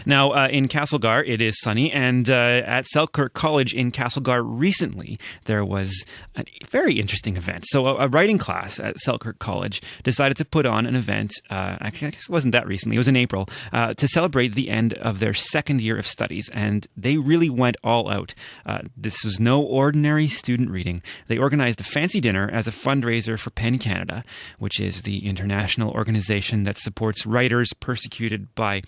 Now, in Castlegar, it is sunny, and at Selkirk College in Castlegar recently, there was a very interesting event. So a writing class at Selkirk College decided to put on an event, actually, I guess it wasn't that recently, it was in April, to celebrate the end of their second year of studies, and they really went all out. This was no ordinary student reading. They organized a fancy dinner as a fundraiser for PEN Canada, which is the international organization that supports writers persecuted by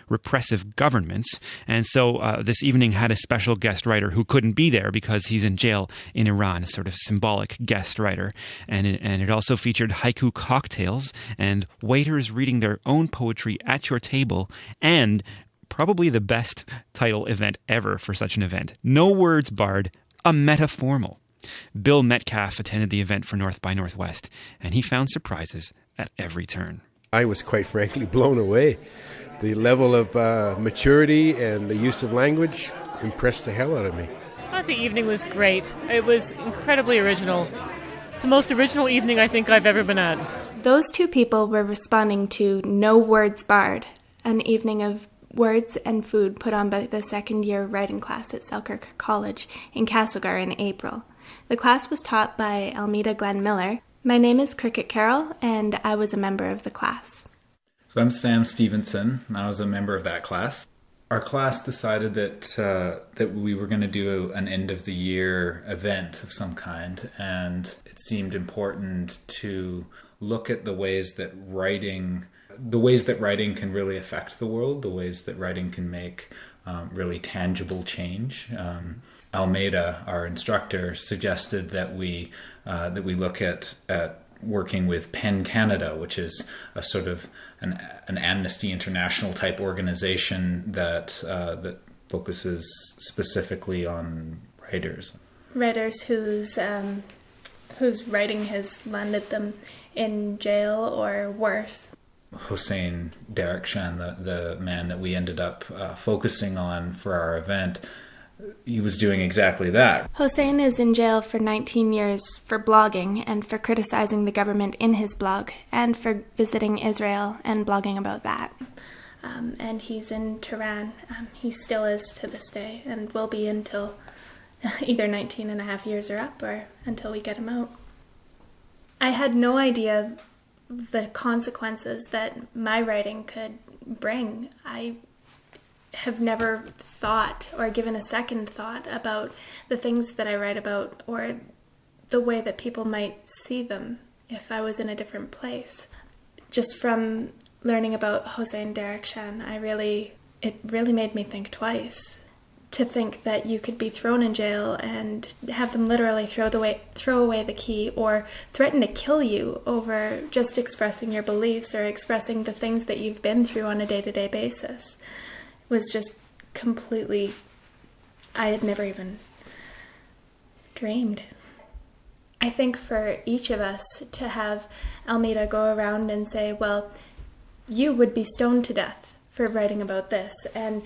repressive governments. And so this evening had a special guest writer who couldn't be there because he's in jail in Iran, a sort of symbolic guest writer. And it also featured haiku cocktails and waiters reading their own poetry at your table, and probably the best title event ever for such an event. No words barred, a metaphormal. Bill Metcalf attended the event for North by Northwest, and he found surprises at every turn. I was quite frankly blown away. The level of maturity and the use of language impressed the hell out of me. I thought the evening was great. It was incredibly original. It's the most original evening I think I've ever been at. Those two people were responding to No Words Barred, an evening of words and food put on by the second-year writing class at Selkirk College in Castlegar in April. The class was taught by Almeda Glenn Miller. My name is Cricket Carroll, and I was a member of the class. So I'm Sam Stevenson, and I was a member of that class. Our class decided that we were going to do an end-of-the-year event of some kind, and it seemed important to look at the ways that writing can really affect the world, the ways that writing can make really tangible change. Almeida, our instructor, suggested that we look at working with PEN Canada, which is a sort of an Amnesty International type organization that focuses specifically on writers. Writers whose writing has landed them in jail or worse. Hossein Derakhshan, the man that we ended up focusing on for our event, he was doing exactly that. Hossein is in jail for 19 years for blogging and for criticizing the government in his blog and for visiting Israel and blogging about that. And he's in Tehran. He still is to this day and will be until either 19 and a half years are up or until we get him out. I had no idea the consequences that my writing could bring. I have never thought or given a second thought about the things that I write about or the way that people might see them if I was in a different place. Just from learning about Hossein Derakhshan, it really made me think twice. To think that you could be thrown in jail and have them literally throw away the key or threaten to kill you over just expressing your beliefs or expressing the things that you've been through on a day-to-day basis was just completely, I had never even dreamed. I think for each of us to have Almeida go around and say, well, you would be stoned to death for writing about this, and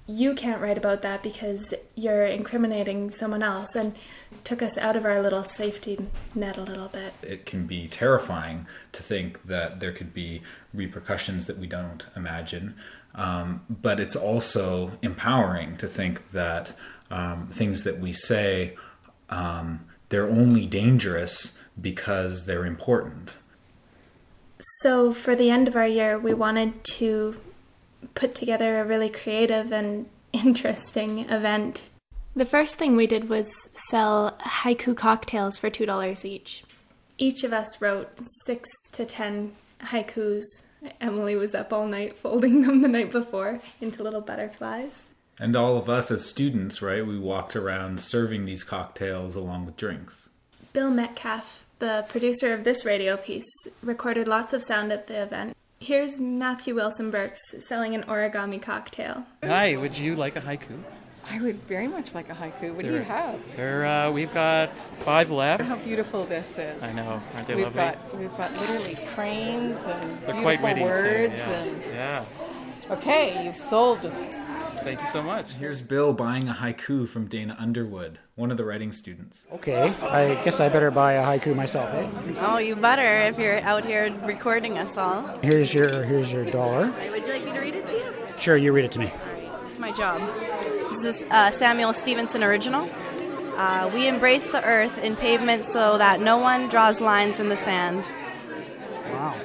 you can't write about that because you're incriminating someone else, and took us out of our little safety net a little bit. It can be terrifying to think that there could be repercussions that we don't imagine, but it's also empowering to think that things that we say, they're only dangerous because they're important. So for the end of our year, we wanted to put together a really creative and interesting event. The first thing we did was sell haiku cocktails for $2 each. Each of us wrote 6 to 10 haikus. Emily was up all night folding them the night before into little butterflies. And all of us as students, right, we walked around serving these cocktails along with drinks. Bill Metcalf, the producer of this radio piece, recorded lots of sound at the event. Here's Matthew Wilson Burks selling an origami cocktail. Hi, would you like a haiku? I would very much like a haiku. What do you have? We've got 5 left. How beautiful this is. I know, aren't they lovely? We've got literally cranes and They're beautiful quite witty words. Too, yeah. Okay, you've sold. Thank you so much. Here's Bill buying a haiku from Dana Underwood, one of the writing students. Okay, I guess I better buy a haiku myself, eh? Oh, you better if you're out here recording us all. Here's your $1. Would you like me to read it to you? Sure, you read it to me. It's my job. This is Samuel Stevenson original. We embrace the earth in pavement so that no one draws lines in the sand. Wow,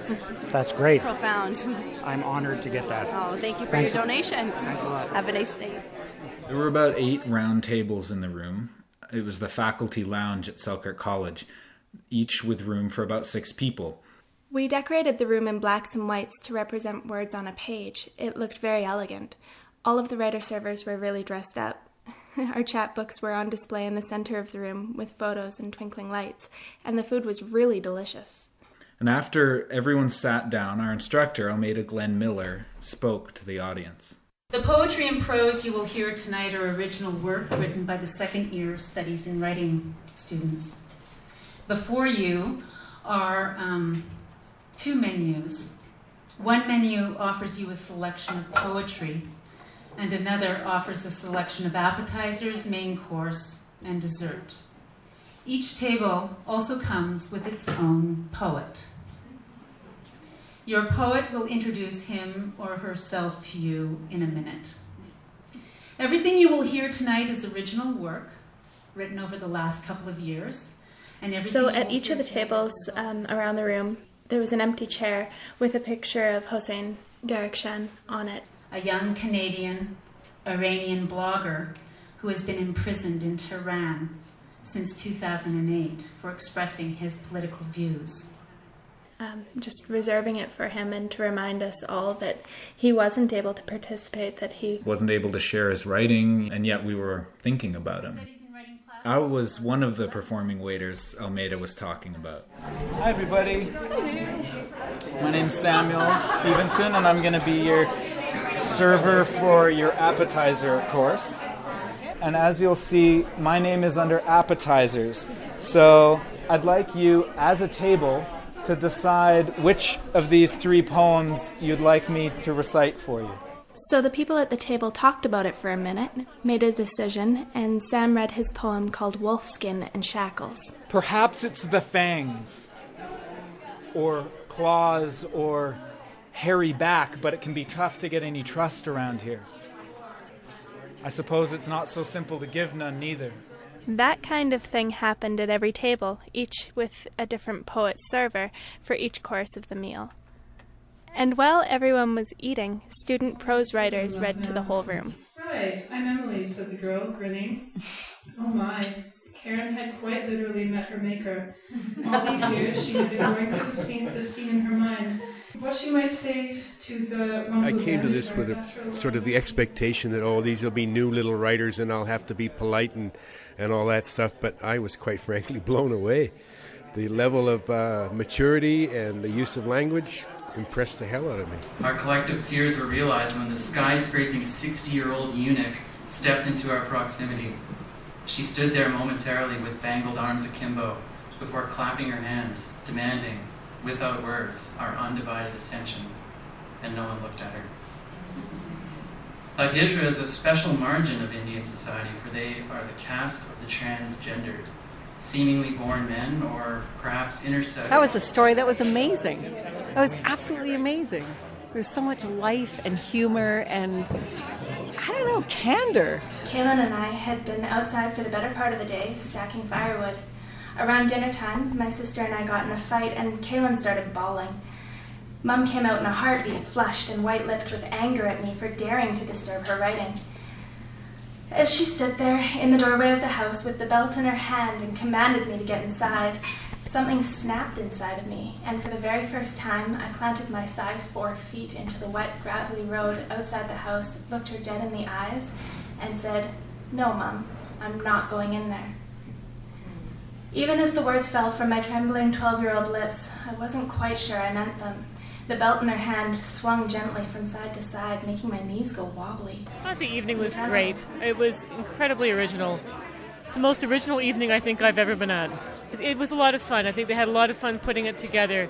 that's great. Profound. I'm honored to get that. Oh, thank you for Thanks. your donation. Thanks a lot. Have a nice day. There were about 8 round tables in the room. It was the faculty lounge at Selkirk College, each with room for about 6 people. We decorated the room in blacks and whites to represent words on a page. It looked very elegant. All of the writer-servers were really dressed up. Our chapbooks were on display in the center of the room with photos and twinkling lights, and the food was really delicious. And after everyone sat down, our instructor, Almeida Glenn Miller, spoke to the audience. The poetry and prose you will hear tonight are original work written by the second year Studies in Writing students. Before you are 2 menus. One menu offers you a selection of poetry, and another offers a selection of appetizers, main course, and dessert. Each table also comes with its own poet. Your poet will introduce him or herself to you in a minute. Everything you will hear tonight is original work, written over the last couple of years. And so at each of the tables around the room, there was an empty chair with a picture of Hossein Darakhshan on it. A young Canadian Iranian blogger who has been imprisoned in Tehran since 2008 for expressing his political views. Just reserving it for him and to remind us all that he wasn't able to participate, that he wasn't able to share his writing, and yet we were thinking about him. I was one of the performing waiters Almeida was talking about. Hi, everybody. My name's Samuel Stevenson, and I'm going to be your server for your appetizer course. And as you'll see, my name is under appetizers. So I'd like you, as a table, to decide which of these 3 poems you'd like me to recite for you. So the people at the table talked about it for a minute, made a decision, and Sam read his poem called Wolfskin and Shackles. Perhaps it's the fangs, or claws, or hairy back, but it can be tough to get any trust around here. I suppose it's not so simple to give none neither. That kind of thing happened at every table, each with a different poet server for each course of the meal. And while everyone was eating, student prose writers read to the whole room. Right, I'm Emily, said the girl, grinning. Oh my, Karen had quite literally met her maker. All these years she had been going through the scene in her mind. What she might say to the... I came to this with a sort of the expectation that, these will be new little writers and I'll have to be polite and all that stuff, but I was quite frankly blown away. The level of maturity and the use of language impressed the hell out of me. Our collective fears were realized when the skyscraping 60-year-old eunuch stepped into our proximity. She stood there momentarily with bangled arms akimbo before clapping her hands, demanding, without words, our undivided attention, and no one looked at her. Hijra is a special margin of Indian society, for they are the caste of the transgendered, seemingly born men or perhaps intersex. That was a story that was amazing. That was absolutely amazing. There was so much life and humor and, candor. Kaylin and I had been outside for the better part of the day, stacking firewood. Around dinner time, my sister and I got in a fight, and Kaylin started bawling. Mum came out in a heartbeat, flushed and white-lipped with anger at me for daring to disturb her writing. As she stood there in the doorway of the house with the belt in her hand and commanded me to get inside, something snapped inside of me, and for the very first time, I planted my size 4 feet into the wet, gravelly road outside the house, looked her dead in the eyes, and said, "No, Mum, I'm not going in there." Even as the words fell from my trembling 12-year-old lips, I wasn't quite sure I meant them. The belt in her hand swung gently from side to side, making my knees go wobbly. I thought the evening was great. It was incredibly original. It's the most original evening I think I've ever been at. It was a lot of fun. I think they had a lot of fun putting it together.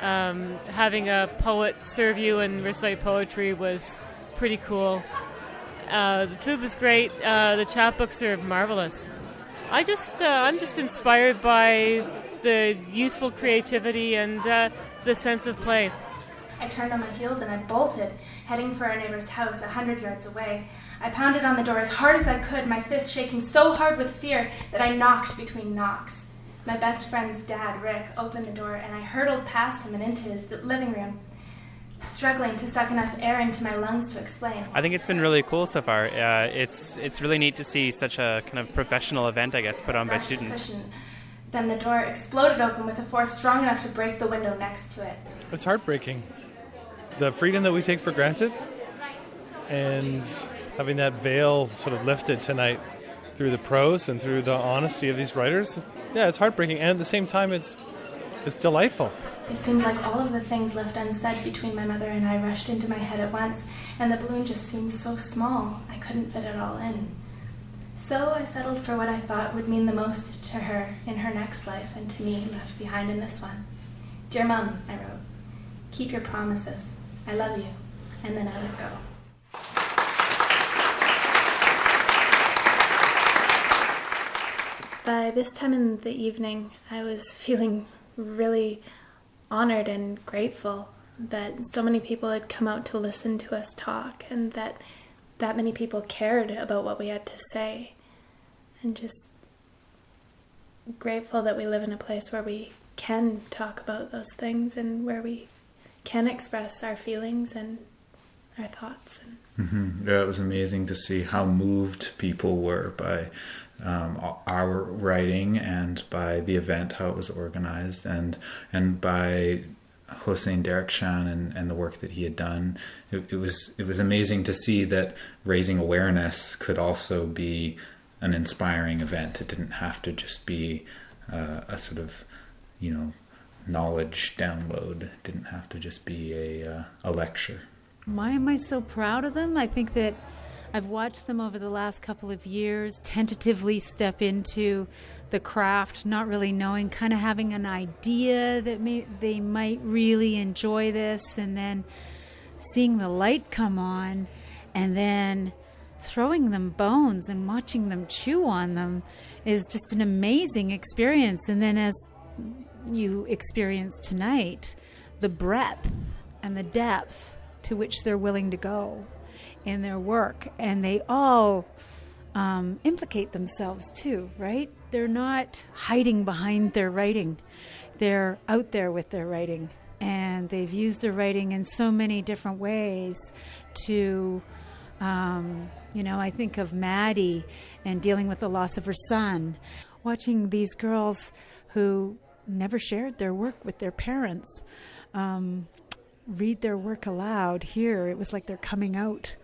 Having a poet serve you and recite poetry was pretty cool. The food was great. The chapbooks are marvelous. I'm just inspired by the youthful creativity and the sense of play. I turned on my heels and I bolted, heading for our neighbor's house 100 yards away. I pounded on the door as hard as I could, my fist shaking so hard with fear that I knocked between knocks. My best friend's dad, Rick, opened the door, and I hurtled past him and into his living room, struggling to suck enough air into my lungs to explain. I think it's been really cool so far. It's really neat to see such a kind of professional event, I guess, put on by students. Then the door exploded open with a force strong enough to break the window next to it. It's heartbreaking. The freedom that we take for granted, and having that veil sort of lifted tonight through the prose and through the honesty of these writers, yeah, it's heartbreaking. And at the same time, it's delightful. It seemed like all of the things left unsaid between my mother and I rushed into my head at once, and the balloon just seemed so small, I couldn't fit it all in. So I settled for what I thought would mean the most to her in her next life, and to me left behind in this one. Dear Mum, I wrote, keep your promises. I love you. And then I let go. By this time in the evening, I was feeling really honored and grateful that so many people had come out to listen to us talk, and that many people cared about what we had to say. And just grateful that we live in a place where we can talk about those things and where we can express our feelings and our thoughts. Yeah, it was amazing to see how moved people were by our writing and by the event, how it was organized, and by Hossein Derrickshan and the work that he had done. It was amazing to see that raising awareness could also be an inspiring event. It didn't have to just be a sort of, knowledge download. It didn't have to just be a lecture. Why am I so proud of them? I think that I've watched them over the last couple of years tentatively step into the craft, not really knowing, kind of having an idea that they might really enjoy this, and then seeing the light come on, and then throwing them bones and watching them chew on them is just an amazing experience. And then as you experience tonight, the breadth and the depth to which they're willing to go in their work, and they all implicate themselves too, right? They're not hiding behind their writing. They're out there with their writing, and they've used their writing in so many different ways to, I think of Maddie and dealing with the loss of her son. Watching these girls who never shared their work with their parents read their work aloud here, it was like their coming out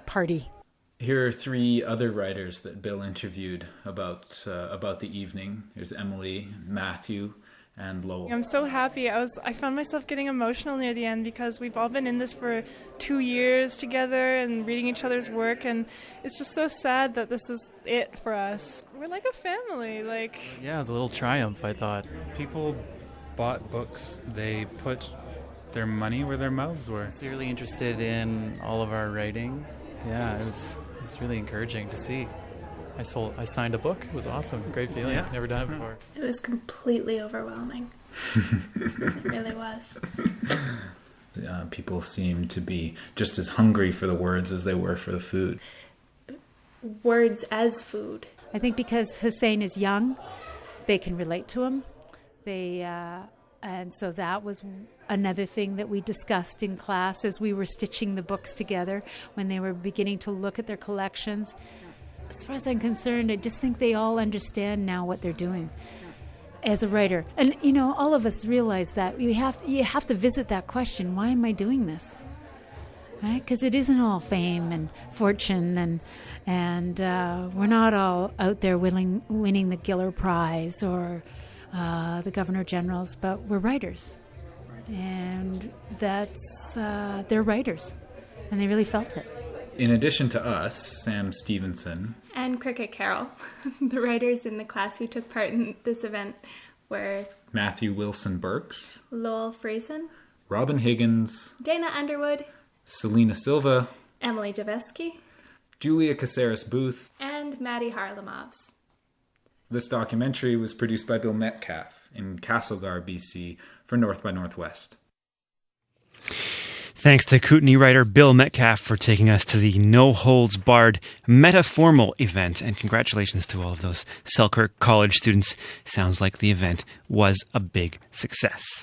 party. Here are three other writers that Bill interviewed about the evening. There's Emily, Matthew, and Lowell. I'm so happy. I found myself getting emotional near the end because we've all been in this for 2 years together and reading each other's work, and it's just so sad that this is it for us. We're like a family. Yeah, it was a little triumph, I thought. People bought books. They put their money where their mouths were. Sincerely interested in all of our writing. Yeah, it's really encouraging to see. I signed a book. It was awesome. Great feeling. Yeah. Never done it before. It was completely overwhelming. It really was. People seemed to be just as hungry for the words as they were for the food. Words as food. I think because Hussein is young, they can relate to him. And so that was another thing that we discussed in class as we were stitching the books together when they were beginning to look at their collections. As far as I'm concerned, I just think they all understand now what they're doing as a writer. And, all of us realize that you have to visit that question, why am I doing this? Right? Because it isn't all fame and fortune, and we're not all out there winning the Giller Prize or the Governor General's, but we're writers. And they're writers, and they really felt it. In addition to us, Sam Stevenson and Cricket Carroll, the writers in the class who took part in this event were Matthew Wilson Burks, Lowell Friesen, Robin Higgins, Dana Underwood, Selena Silva, Emily Javeski, Julia Caceres Booth, and Maddie Harlamovs. This documentary was produced by Bill Metcalf in Castlegar, BC for North by Northwest. Thanks to Kootenai writer Bill Metcalf for taking us to the No Holds Barred Metaphormal event. And congratulations to all of those Selkirk College students. Sounds like the event was a big success.